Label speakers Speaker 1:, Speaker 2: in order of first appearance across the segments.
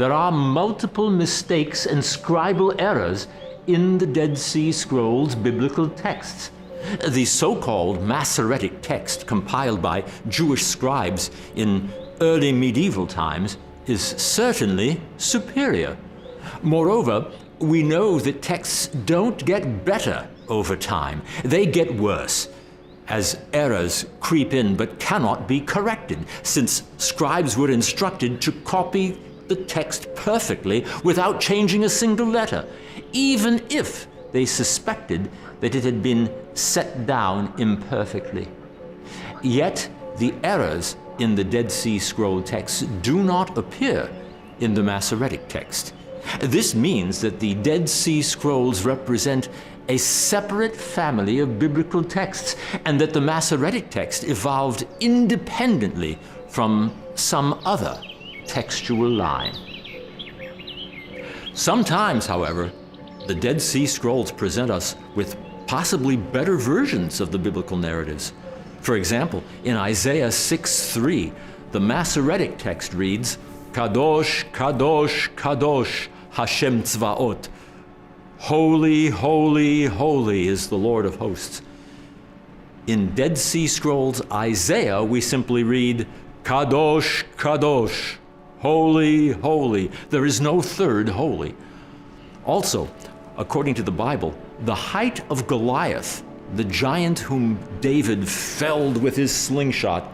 Speaker 1: there are multiple mistakes and scribal errors in the Dead Sea Scrolls biblical texts. The so-called Masoretic text compiled by Jewish scribes in early medieval times is certainly superior. Moreover, we know that texts don't get better over time. They get worse as errors creep in but cannot be corrected, since scribes were instructed to copy the text perfectly without changing a single letter, even if they suspected that it had been set down imperfectly. Yet the errors in the Dead Sea Scroll texts do not appear in the Masoretic text. This means that the Dead Sea Scrolls represent a separate family of biblical texts, and that the Masoretic text evolved independently from some other textual line. Sometimes, however, the Dead Sea Scrolls present us with possibly better versions of the biblical narratives. For example, in Isaiah 6:3, the Masoretic text reads, "Kadosh, Kadosh, Kadosh, Hashem Tzvaot." Holy, holy, holy is the Lord of hosts. In Dead Sea Scrolls Isaiah, we simply read, Kadosh, Kadosh, holy, holy. There is no third holy. Also, according to the Bible, the height of Goliath, the giant whom David felled with his slingshot,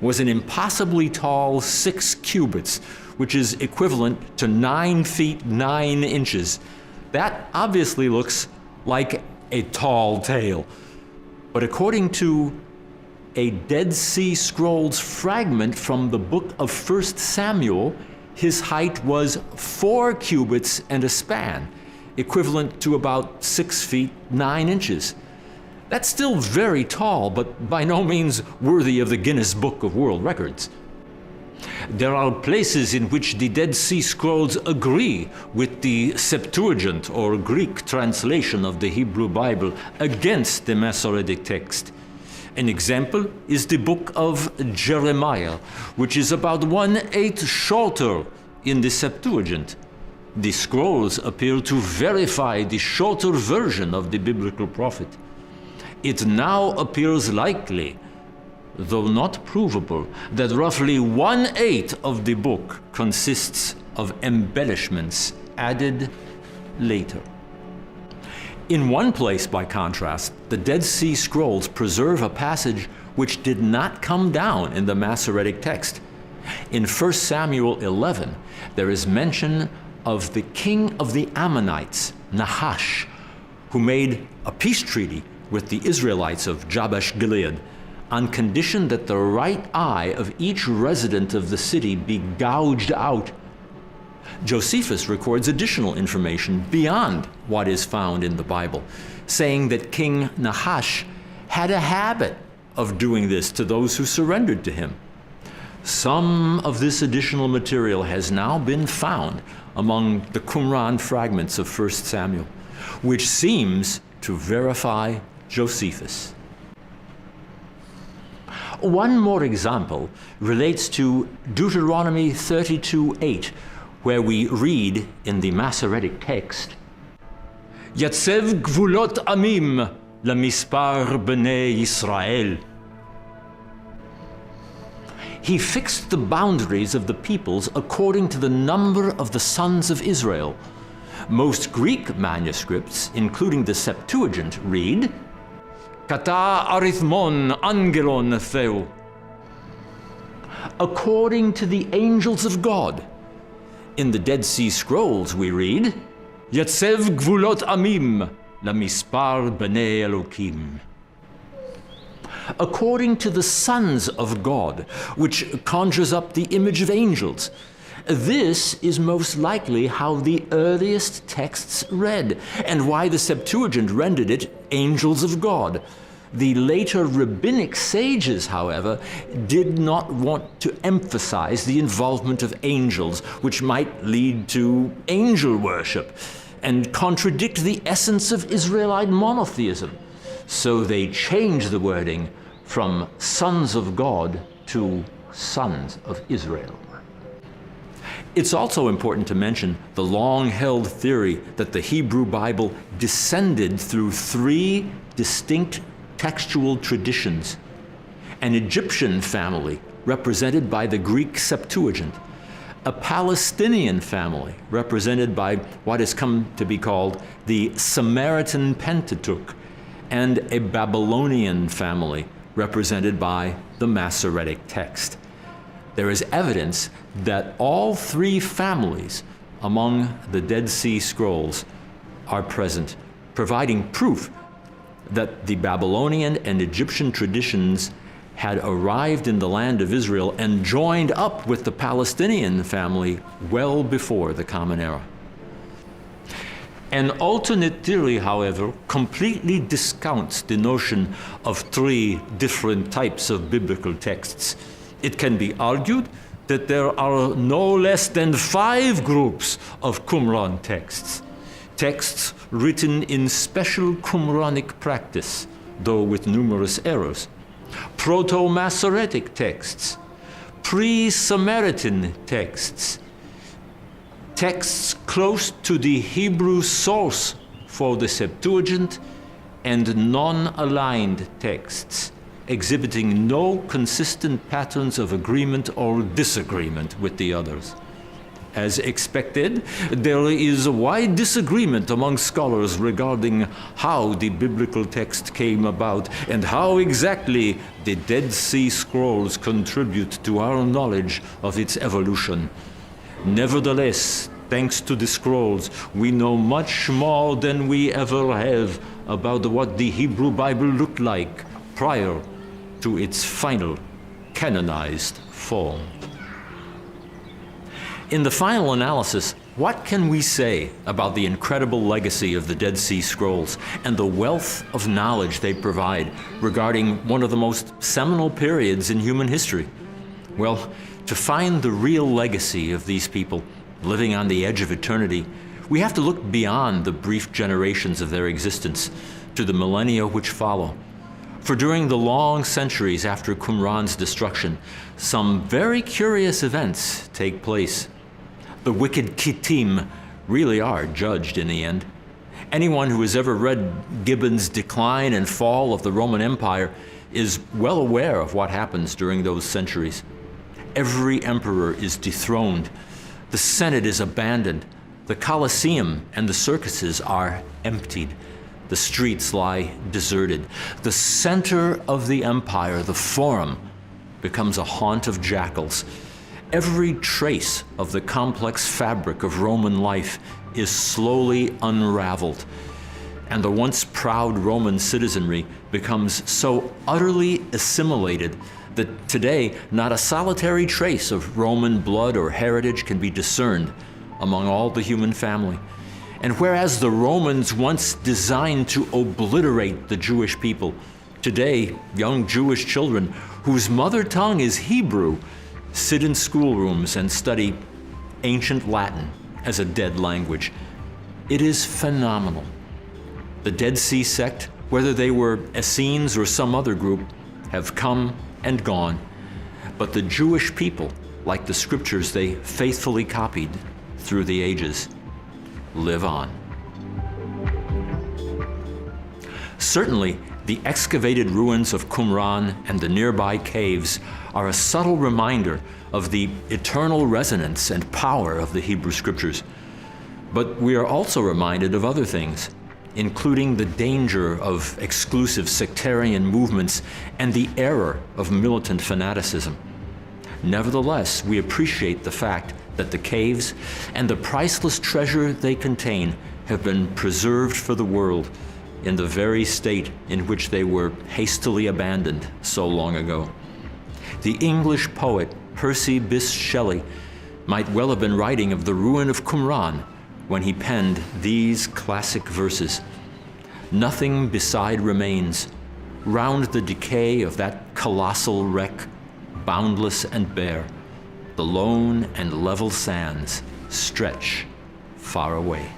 Speaker 1: was an impossibly tall 6 cubits, which is equivalent to 9 feet 9 inches. That obviously looks like a tall tale. But according to a Dead Sea Scrolls fragment from the book of 1 Samuel, his height was 4 cubits and a span, equivalent to about 6 feet 9 inches. That's still very tall, but by no means worthy of the Guinness Book of World Records. There are places in which the Dead Sea Scrolls agree with the Septuagint, or Greek translation of the Hebrew Bible, against the Masoretic text. An example is the book of Jeremiah, which is about 1/8 shorter in the Septuagint. The scrolls appear to verify the shorter version of the biblical prophet. It now appears likely, though not provable, that roughly 1/8 of the book consists of embellishments added later. In one place, by contrast, the Dead Sea Scrolls preserve a passage which did not come down in the Masoretic text. In 1 Samuel 11, there is mention of the king of the Ammonites, Nahash, who made a peace treaty with the Israelites of Jabesh Gilead on condition that the right eye of each resident of the city be gouged out. Josephus records additional information beyond what is found in the Bible, saying that King Nahash had a habit of doing this to those who surrendered to him. Some of this additional material has now been found among the Qumran fragments of 1 Samuel, which seems to verify Josephus. One more example relates to Deuteronomy 32:8, where we read in the Masoretic text, Yatsev gvulot amim lamispar b'nei Yisrael. He fixed the boundaries of the peoples according to the number of the sons of Israel. Most Greek manuscripts, including the Septuagint, read, Kata arithmon angelon theu. According to the angels of God. In the Dead Sea Scrolls we read, Yatsev gvulot amim lamispar b'nei Elokim. According to the sons of God, which conjures up the image of angels. This is most likely how the earliest texts read, and why the Septuagint rendered it angels of God. The later rabbinic sages, however, did not want to emphasize the involvement of angels, which might lead to angel worship and contradict the essence of Israelite monotheism. So they changed the wording from sons of God to sons of Israel. It's also important to mention the long-held theory that the Hebrew Bible descended through three distinct textual traditions: an Egyptian family represented by the Greek Septuagint, a Palestinian family represented by what has come to be called the Samaritan Pentateuch, and a Babylonian family represented by the Masoretic text. There is evidence that all three families among the Dead Sea Scrolls are present, providing proof that the Babylonian and Egyptian traditions had arrived in the land of Israel and joined up with the Palestinian family well before the Common Era. An alternate theory, however, completely discounts the notion of three different types of biblical texts. It can be argued that there are no less than 5 groups of Qumran texts, texts written in special Qumranic practice, though with numerous errors, Proto-Masoretic texts, pre-Samaritan texts, texts close to the Hebrew source for the Septuagint, and non-aligned texts, exhibiting no consistent patterns of agreement or disagreement with the others. As expected, there is wide disagreement among scholars regarding how the biblical text came about and how exactly the Dead Sea Scrolls contribute to our knowledge of its evolution. Nevertheless, thanks to the scrolls, we know much more than we ever have about what the Hebrew Bible looked like prior to its final canonized form. In the final analysis, what can we say about the incredible legacy of the Dead Sea Scrolls and the wealth of knowledge they provide regarding one of the most seminal periods in human history? Well, to find the real legacy of these people living on the edge of eternity, we have to look beyond the brief generations of their existence to the millennia which follow. For during the long centuries after Qumran's destruction, some very curious events take place. The wicked Kittim really are judged in the end. Anyone who has ever read Gibbon's Decline and Fall of the Roman Empire is well aware of what happens during those centuries. Every emperor is dethroned. The Senate is abandoned. The Colosseum and the circuses are emptied. The streets lie deserted. The center of the empire, the Forum, becomes a haunt of jackals. Every trace of the complex fabric of Roman life is slowly unraveled, and the once proud Roman citizenry becomes so utterly assimilated that today not a solitary trace of Roman blood or heritage can be discerned among all the human family. And whereas the Romans once designed to obliterate the Jewish people, today young Jewish children whose mother tongue is Hebrew sit in schoolrooms and study ancient Latin as a dead language. It is phenomenal. The Dead Sea sect, whether they were Essenes or some other group, have come and gone. But the Jewish people, like the scriptures they faithfully copied through the ages, live on. Certainly, the excavated ruins of Qumran and the nearby caves are a subtle reminder of the eternal resonance and power of the Hebrew Scriptures. But we are also reminded of other things, including the danger of exclusive sectarian movements and the error of militant fanaticism. Nevertheless, we appreciate the fact that the caves and the priceless treasure they contain have been preserved for the world in the very state in which they were hastily abandoned so long ago. The English poet Percy Bysshe Shelley might well have been writing of the ruin of Qumran when he penned these classic verses. Nothing beside remains, round the decay of that colossal wreck, boundless and bare, the lone and level sands stretch far away.